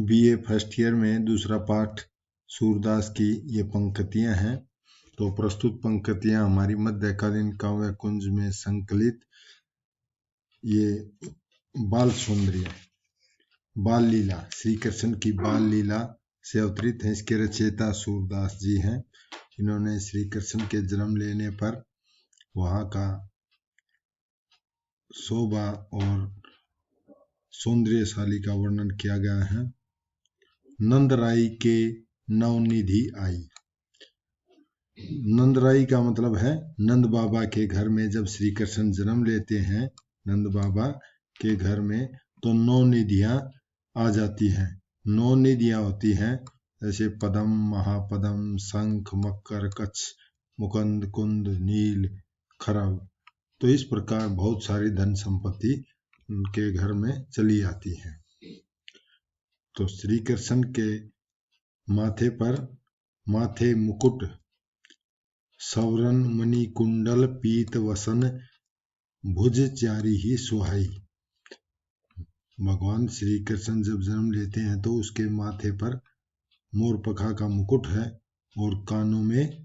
BA first year में दूसरा पाठ सूरदास की ये पंक्तियां हैं। तो प्रस्तुत पंक्तियां हमारी मध्यकालीन काव्य कुंज में संकलित ये बाल सौंदर्य, बाल लीला, श्री कृष्ण की बाल लीला से अवतरित है। इसके रचयिता सूरदास जी हैं। इन्होंने श्री कृष्ण के जन्म लेने पर वहां का शोभा और सौंदर्यशाली का वर्णन किया गया है। नंदराई के नवनिधि आई। नंदराई का मतलब है नंद बाबा के घर में जब श्री कृष्ण जन्म लेते हैं, नंद बाबा के घर में, तो 9 निधियां आ जाती हैं। 9 निधियां होती हैं, जैसे पदम, महापदम, शंख, मकर, कच्छ, मुकुंद, कुंद, नील, खरब। तो इस प्रकार बहुत सारी धन संपत्ति उनके घर में चली आती है। तो श्री कृष्ण के माथे मुकुट, सवरन, मणि कुंडल, पीत वसन, भुज चारी ही सुहाई। भगवान श्री कृष्ण जब जन्म लेते हैं तो उसके माथे पर मोरपखा का मुकुट है और कानों में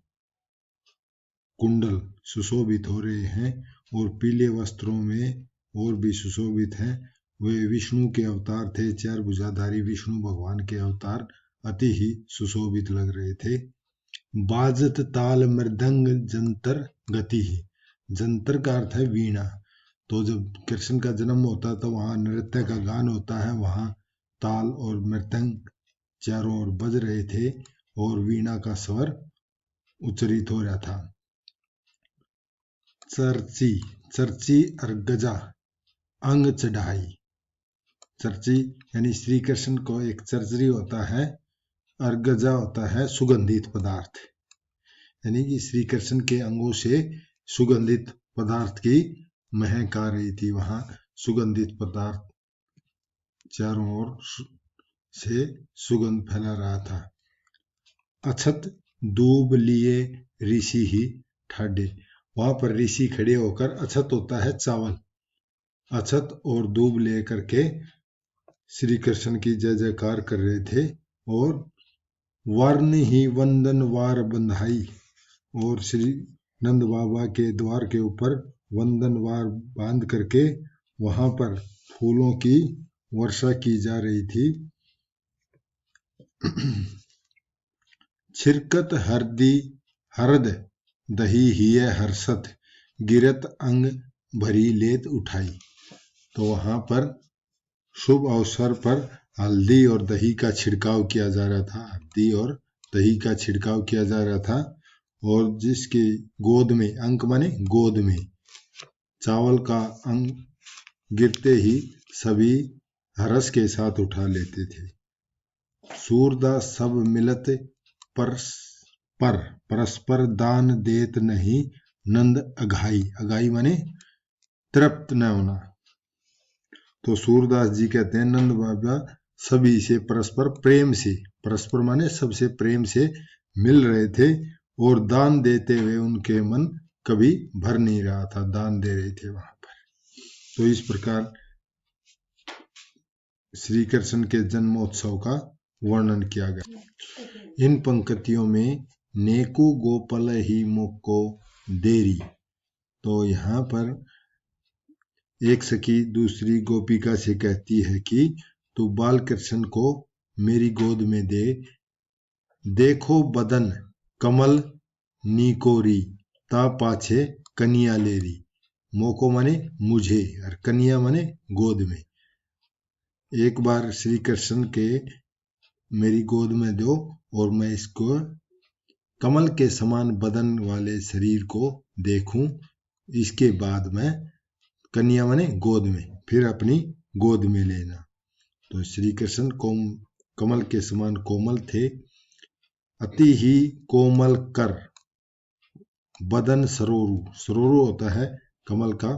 कुंडल सुशोभित हो रहे हैं और पीले वस्त्रों में और भी सुशोभित हैं। वे विष्णु के अवतार थे, 4 भुजाधारी विष्णु भगवान के अवतार अति ही सुशोभित लग रहे थे। बाजत ताल मृदंग जंतर गति ही। जंतर का अर्थ है वीणा। तो जब कृष्ण का जन्म होता है तो वहां नृत्य का गान होता है, वहां ताल और मृदंग चारों ओर बज रहे थे और वीणा का स्वर उच्चरित हो रहा था। चर्ची अर्गजा अंग चढ़ाई। चर्ची यानी श्री कृष्ण को एक चर्चरी होता है, अर्गजा होता है सुगंधित पदार्थ, यानी कि श्री कृष्ण के अंगों से सुगंधित पदार्थ की महक आ रही थी। वहां सुगंधित पदार्थ चारों ओर से सुगंध फैला रहा था। अछत दूब लिए ऋषि ही ठाडे। वहां पर ऋषि खड़े होकर, अछत होता है चावल, अछत और दूब लेकर के श्री कृष्ण की जय जयकार कर रहे थे। और वर्ण ही वंदन वार बंधाई। और श्री नंद बाबा के द्वार के ऊपर वंदन वार बांध करके वहां पर फूलों की वर्षा की जा रही थी। छिरकत हरद दही हिय हर्षत, गिरत अंग भरी लेत उठाई। तो वहां पर शुभ अवसर पर हल्दी और दही का छिड़काव किया जा रहा था। हल्दी और दही का छिड़काव किया जा रहा था और जिसके गोद में, अंक माने गोद में, चावल का अंग गिरते ही सभी हर्ष के साथ उठा लेते थे। सूरदास सब मिलत परस्पर दान देत नहीं, नंद अघाई। अघाई माने तृप्त न होना। तो सूरदास जी कहते हैं नंद बाबा सभी से परस्पर प्रेम से, परस्पर माने सबसे प्रेम से मिल रहे थे और दान देते हुए उनके मन कभी भर नहीं रहा था, दान दे रहे थे वहां पर। तो इस प्रकार श्री कृष्ण के जन्मोत्सव का वर्णन किया गया। इन पंक्तियों में नेकु गोपल ही मुको देरी। तो यहाँ पर एक सखी दूसरी गोपिका से कहती है कि तू बाल कृष्ण को मेरी गोद में दे। देखो बदन कमल नीकोरी, ता पाछे कनिया लेरी। मोको माने मुझे और कनिया माने गोद में। एक बार श्री कृष्ण के मेरी गोद में दो और मैं इसको कमल के समान बदन वाले शरीर को देखूं, इसके बाद मैं, कन्या माने गोद में, फिर अपनी गोद में लेना। तो श्री कृष्ण कमल के समान कोमल थे। अति ही कोमल कर बदन सरोरु। सरोरु होता है कमल का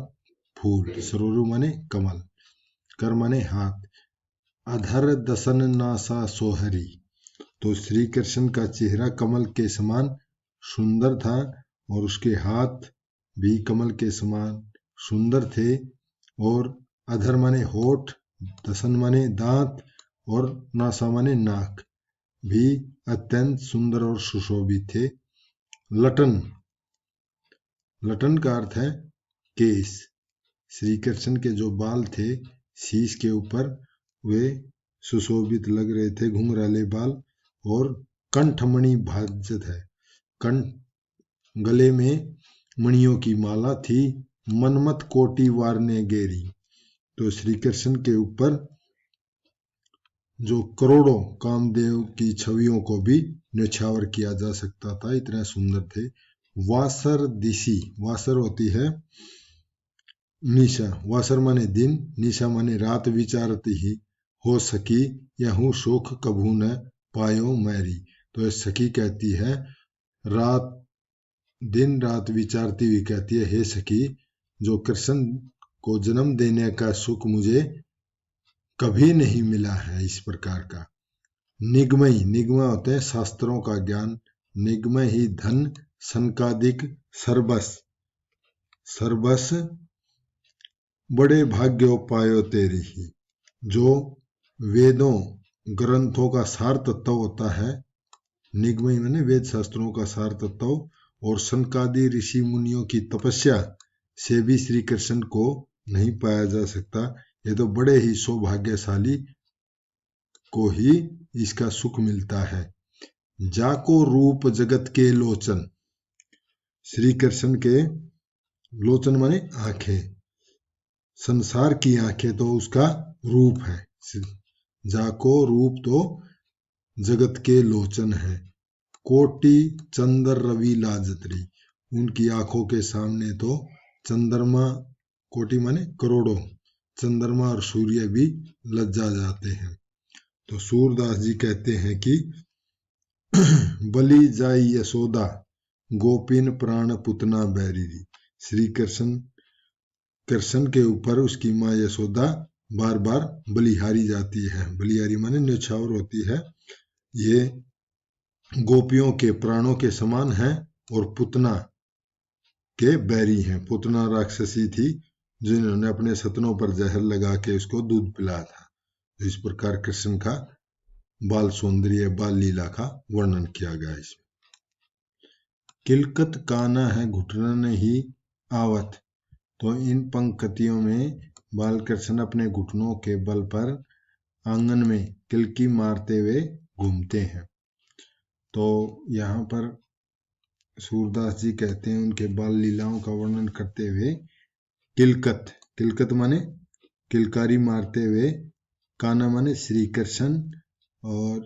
फूल, सरोरु माने कमल, कर माने हाथ। अधर दसन नासा सोहरी। तो श्री कृष्ण का चेहरा कमल के समान सुंदर था और उसके हाथ भी कमल के समान सुंदर थे। और अधर माने होठ, दसन माने दांत और नासा माने नाक भी अत्यंत सुंदर और सुशोभित थे। लटन, लटन का अर्थ है केस। श्री कृष्ण के जो बाल थे शीश के ऊपर वे सुशोभित लग रहे थे, घुंघराले बाल। और कंठमणि भाजत है, कंठ गले में मणियों की माला थी। मनमत कोटि वार ने गेरी, तो श्री कृष्ण के ऊपर जो करोड़ों कामदेव की छवियों को भी न्यौछावर किया जा सकता था, इतना सुंदर थे। वासर दिशी, वासर होती है निशा, वासर माने दिन, निशा माने रात। विचारती ही हो सकी यहूं शोक कभू न पायो मैरी, तो सखी कहती है रात दिन रात विचारती हुई कहती है, हे सखी जो कृष्ण को जन्म देने का सुख मुझे कभी नहीं मिला है इस प्रकार का। निगमई, निगम होते हैं शास्त्रों का ज्ञान। निगम ही धन संकादिक सर्वस, सर्वस बड़े भाग्योपायो तेरी ही, जो वेदों ग्रंथों का सार तत्व होता है। निगमई मैंने वेद शास्त्रों का सार तत्व, और सनकादि ऋषि मुनियों की तपस्या से भी श्री कृष्ण को नहीं पाया जा सकता। ये तो बड़े ही सौभाग्यशाली को ही इसका सुख मिलता है। जाको रूप जगत के लोचन, श्री कृष्ण के लोचन माने आंखें, संसार की आंखें तो उसका रूप है। जाको रूप तो जगत के लोचन है। कोटि चंद्र रवि लाजत्री, उनकी आंखों के सामने तो चंद्रमा, कोटि माने करोड़ों, चंद्रमा और सूर्य भी लज्जा जाते हैं। तो सूरदास जी कहते हैं कि बलि जाई यशोदा गोपिन प्राण पुतना बैरी, श्री कृष्ण के ऊपर उसकी माँ यशोदा बार बार बलिहारी जाती है। बलिहारी माने न्यौछावर होती है। ये गोपियों के प्राणों के समान है और पुतना के बैरी हैं। पुतना राक्षसी थी जिन्होंने अपने सतनों पर जहर लगा के उसको दूध पिलाया था। इस प्रकार कृष्ण का बाल सौंदर्य, बाल लीला का वर्णन किया गया इसमें। किलकत काना है घुटन ही आवत, तो इन पंक्तियों में बाल कृष्ण अपने घुटनों के बल पर आंगन में किलकी मारते हुए घूमते हैं। तो यहाँ पर सूरदास जी कहते हैं उनके बाल लीलाओं का वर्णन करते हुए, किलकत, किलकत माने किलकारी मारते हुए, काना माने श्री कृष्ण, और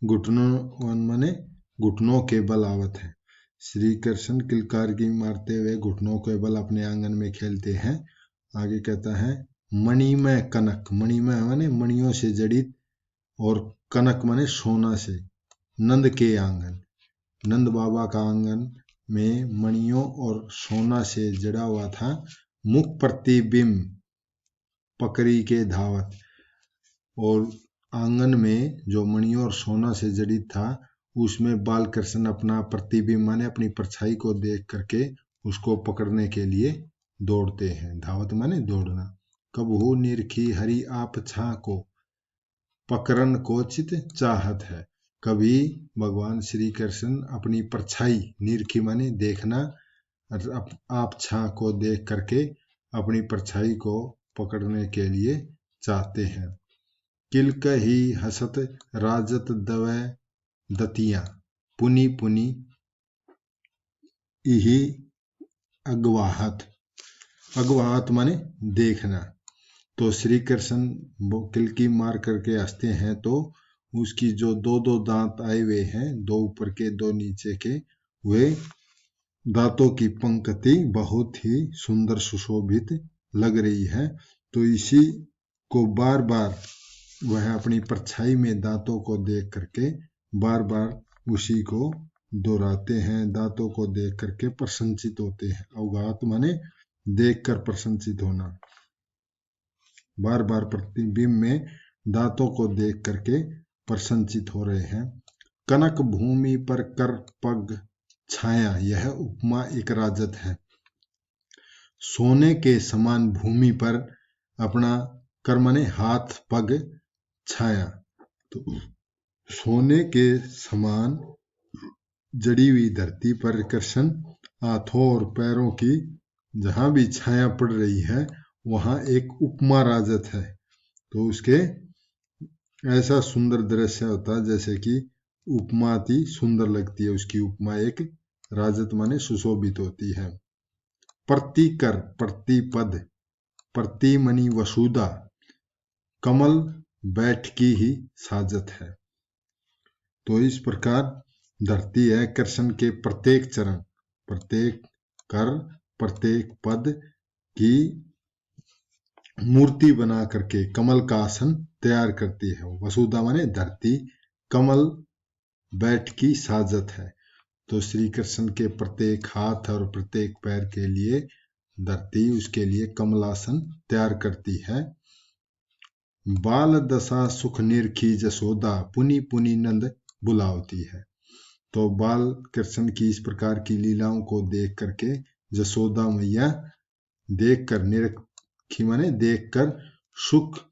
घुटनों माने घुटनों के बल आवत है। श्री कृष्ण किलकारी मारते हुए घुटनों के बल अपने आंगन में खेलते हैं। आगे कहता है मणिमय कनक, मणिमय माने मणियों से जड़ित, और कनक माने सोना से। नंद के आंगन, नंद बाबा का आंगन में मणियों और सोना से जड़ा हुआ था। मुख प्रतिबिंब पकड़ी के धावत, और आंगन में जो मणियों और सोना से जड़ित था उसमें बाल कृष्ण अपना प्रतिबिंब माने अपनी परछाई को देख करके उसको पकड़ने के लिए दौड़ते हैं। धावत माने दौड़ना। कबहू निरखी हरि आप छा को, पकड़न को चित चाहत है। कभी भगवान श्री कृष्ण अपनी परछाई, निरखी माने देखना, आप छा को देख करके अपनी परछाई को पकड़ने के लिए चाहते हैं। किलक ही हसत राजत दवै दतियां, पुनि पुनि इही अगवाहत, अगवाहत माने देखना। तो श्री कृष्ण किलकी मार करके हंसते हैं तो उसकी जो दो दो दांत आए हुए हैं, दो ऊपर के दो नीचे के, वे दांतों की पंक्ति बहुत ही सुंदर सुशोभित लग रही है। तो इसी को बार बार वह अपनी परछाई में दांतों को देख करके बार बार उसी को दोहराते हैं। दांतों को देख करके प्रसन्नचित होते हैं। अवगात माने देखकर प्रसन्नचित होना। बार बार प्रतिबिंब में दांतों को देख करके प्रसन्नचित हो रहे हैं। कनक भूमि पर कर पग छाया, यह उपमा एक राजत है। सोने के समान भूमि पर अपना कर माने हाथ, पग, छाया, तो सोने के समान जड़ी हुई धरती पर कृष्ण हाथों और पैरों की जहां भी छाया पड़ रही है वहां एक उपमा राजत है। तो उसके ऐसा सुंदर दृश्य होता है जैसे कि उपमा अति सुंदर लगती है, उसकी उपमा एक राजत माने सुशोभित होती है। प्रतिकर प्रतिपद, प्रति मणि वसुधा, कमल बैठ की ही साजत है। तो इस प्रकार धरती है कृष्ण के प्रत्येक चरण, प्रत्येक कर, प्रत्येक पद की मूर्ति बना करके कमल का आसन तैयार करती है। वसुधा माने धरती, कमल बैठ की साजत है। तो श्री कृष्ण के प्रत्येक हाथ और प्रत्येक पैर के लिए धरती उसके लिए कमलासन तैयार करती है। बाल दशा सुख निरखी जसोदा, पुनि पुनि नंद बुलावती है। तो बाल कृष्ण की इस प्रकार की लीलाओं को देख करके जसोदा मैया देखकर, निरखी माने देखकर सुख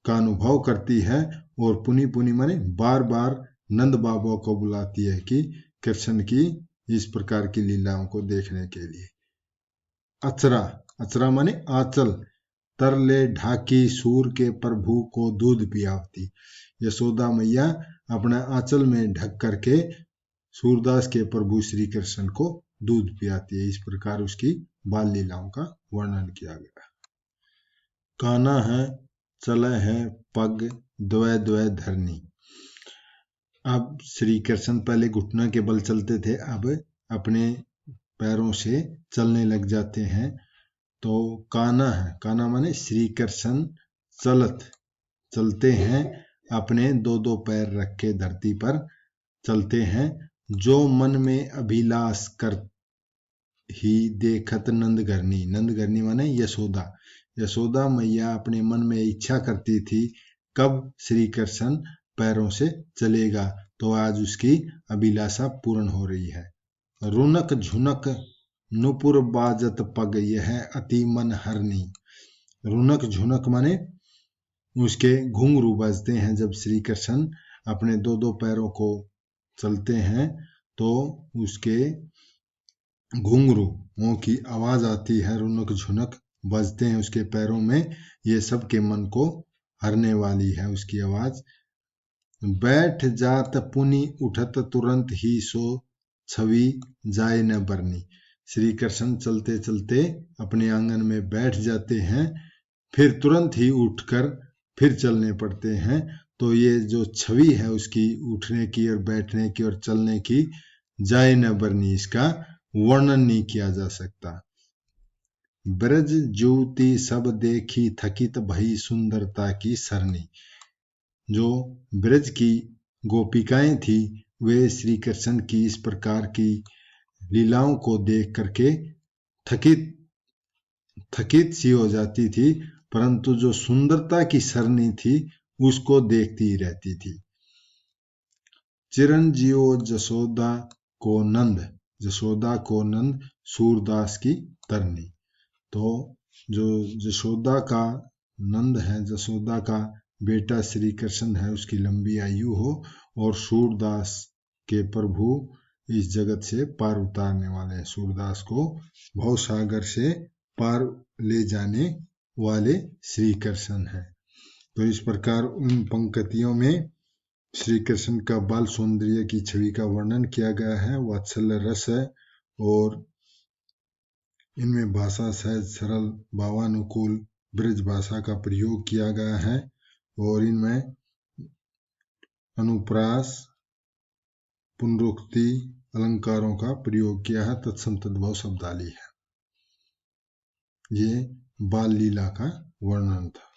का अनुभव करती है और पुनि पुनि माने बार बार नंद बाबा को बुलाती है कि कृष्ण की इस प्रकार की लीलाओं को देखने के लिए। अचरा, अचरा माने आंचल, तरले ढाकी सूर के प्रभु को दूध पियावती। यशोदा मैया अपना आंचल में ढक करके सूरदास के प्रभु श्री कृष्ण को दूध पियाती है। इस प्रकार उसकी बाल लीलाओं का वर्णन किया गया। काना है चले है पग द्वय द्वय धरनी। अब श्री कृष्ण पहले घुटना के बल चलते थे, अब अपने पैरों से चलने लग जाते हैं। तो काना है, काना माने श्री कृष्ण चलते हैं, अपने दो दो पैर रख के धरती पर चलते हैं। जो मन में अभिलाष कर ही देखत नंदगरनी, नंदगरनी माने यशोदा, यशोदा मैया अपने मन में इच्छा करती थी कब श्री कृष्ण पैरों से चलेगा, तो आज उसकी अभिलाषा पूर्ण हो रही है। रुनक झुनक नुपुर बाजत पग, यह अति मन हरनी। रुनक झुनक माने उसके घुंघरू बजते हैं। जब श्री कृष्ण अपने दो दो पैरों को चलते हैं तो उसके घुंघरू की आवाज आती है, रुनक झुनक बजते हैं उसके पैरों में। ये सबके मन को हरने वाली है उसकी आवाज। बैठ जात पुनि उठत तुरंत ही, सो छवि जाए न बरनी। श्री कृष्ण चलते चलते अपने आंगन में बैठ जाते हैं, फिर तुरंत ही उठकर फिर चलने पड़ते हैं। तो ये जो छवि है उसकी उठने की और बैठने की और चलने की, जाए न बरनी, इसका वर्णन नहीं किया जा सकता। ब्रज ज्योति सब देखी थकित भई, सुंदरता की सरनी। जो ब्रज की गोपिकाएं थी वे श्री कृष्ण की इस प्रकार की लीलाओं को देख करके थकित सी हो जाती थी, परंतु जो सुंदरता की सरनी थी उसको देखती ही रहती थी। चिरंजीव जसोदा को नंद, जसोदा को नंद सूरदास की तरनी। तो जो जसोदा का नंद है, जसोदा का बेटा श्री कृष्ण है, उसकी लंबी आयु हो और सूरदास के प्रभु इस जगत से पार उतारने वाले हैं। सूरदास को भवसागर से पार ले जाने वाले श्री कृष्ण हैं। तो इस प्रकार उन पंक्तियों में श्री कृष्ण का बाल सौंदर्य की छवि का वर्णन किया गया है। वात्सल्य रस है और इनमें भाषा सहज सरल भावानुकूल ब्रज भाषा का प्रयोग किया गया है और इनमें अनुप्रास पुनरुक्ति अलंकारों का प्रयोग किया है। तत्सम तद्भव शब्दावली है। ये बाल लीला का वर्णन था।